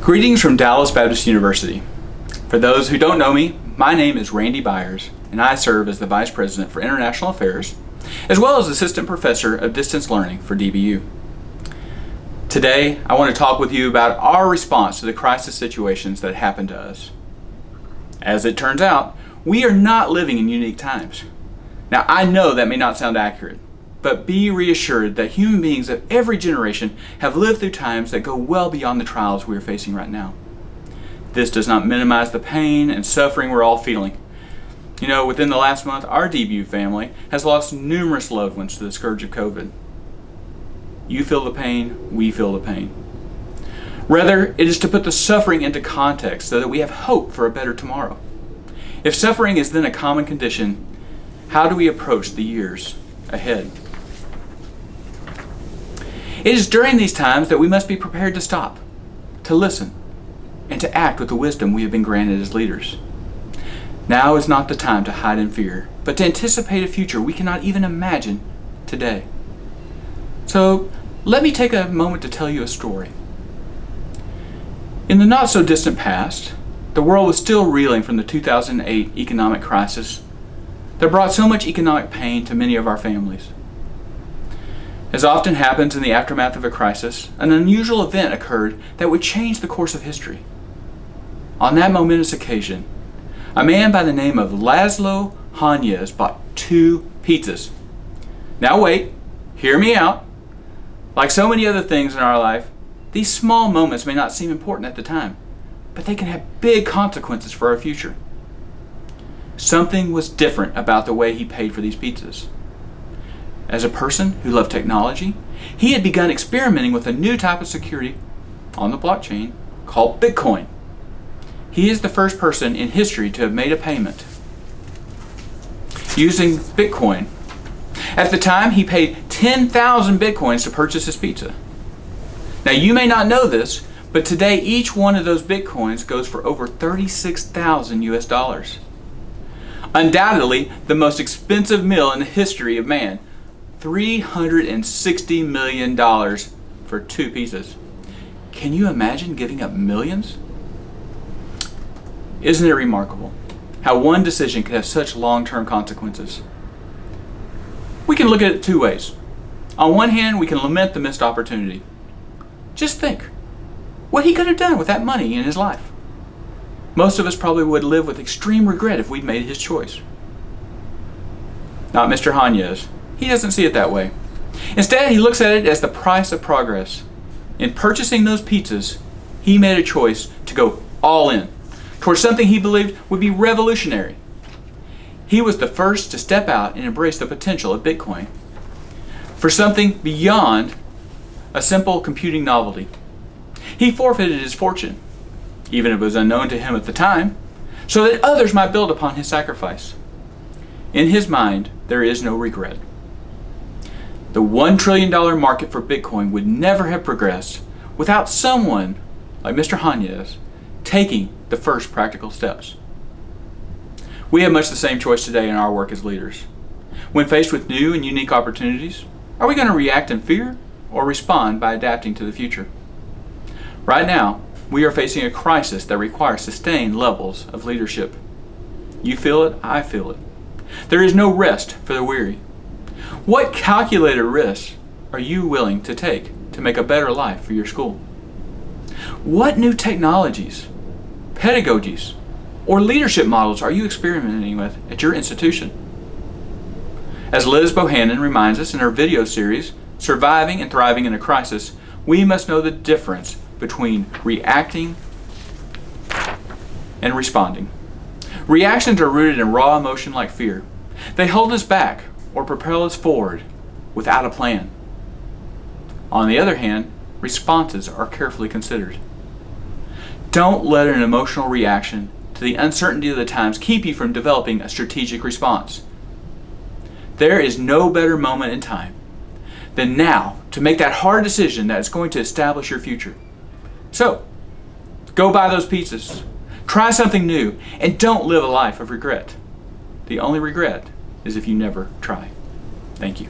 Greetings from Dallas Baptist University. For those who don't know me, my name is Randy Byers, and I serve as the Vice President for International Affairs, as well as Assistant Professor of Distance Learning for DBU. Today, I want to talk with you about our response to the crisis situations that happen to us. As it turns out, we are not living in unique times. Now, I know that may not sound accurate, but be reassured that human beings of every generation have lived through times that go well beyond the trials we are facing right now. This does not minimize the pain and suffering we're all feeling. You know, within the last month, our DBU family has lost numerous loved ones to the scourge of COVID. You feel the pain, we feel the pain. Rather, it is to put the suffering into context so that we have hope for a better tomorrow. If suffering is then a common condition, how do we approach the years ahead? It is during these times that we must be prepared to stop, to listen, and to act with the wisdom we have been granted as leaders. Now is not the time to hide in fear, but to anticipate a future we cannot even imagine today. So, let me take a moment to tell you a story. In the not-so-distant past, the world was still reeling from the 2008 economic crisis that brought so much economic pain to many of our families. As often happens in the aftermath of a crisis, an unusual event occurred that would change the course of history. On that momentous occasion, a man by the name of Laszlo Hanyecz bought 2 pizzas. Now wait, hear me out. Like so many other things in our life, these small moments may not seem important at the time, but they can have big consequences for our future. Something was different about the way he paid for these pizzas. As a person who loved technology, he had begun experimenting with a new type of security on the blockchain called Bitcoin. He is the first person in history to have made a payment using Bitcoin. At the time, he paid 10,000 Bitcoins to purchase his pizza. Now, you may not know this, but today each one of those Bitcoins goes for over 36,000 US dollars. Undoubtedly, the most expensive meal in the history of man. $360 million for 2 pizzas. Can you imagine giving up millions? Isn't it remarkable how one decision could have such long-term consequences? We can look at it 2 ways. On one hand, we can lament the missed opportunity. Just think what he could have done with that money in his life. Most of us probably would live with extreme regret if we'd made his choice. Not Mr. Hanyecz. He doesn't see it that way. Instead, he looks at it as the price of progress. In purchasing those pizzas, he made a choice to go all in towards something he believed would be revolutionary. He was the first to step out and embrace the potential of Bitcoin for something beyond a simple computing novelty. He forfeited his fortune, even if it was unknown to him at the time, so that others might build upon his sacrifice. In his mind, there is no regret. The $1 trillion market for Bitcoin would never have progressed without someone like Mr. Hanyecz taking the first practical steps. We have much the same choice today in our work as leaders. When faced with new and unique opportunities, are we going to react in fear or respond by adapting to the future? Right now, we are facing a crisis that requires sustained levels of leadership. You feel it, I feel it. There is no rest for the weary. What calculated risks are you willing to take to make a better life for your school? What new technologies, pedagogies, or leadership models are you experimenting with at your institution? As Liz Bohannon reminds us in her video series, Surviving and Thriving in a Crisis, we must know the difference between reacting and responding. Reactions are rooted in raw emotion like fear. They hold us back or propel us forward without a plan. On the other hand, responses are carefully considered. Don't let an emotional reaction to the uncertainty of the times keep you from developing a strategic response. There is no better moment in time than now to make that hard decision that is going to establish your future. So, go buy those pizzas, try something new, and don't live a life of regret. The only regret is if you never try. Thank you.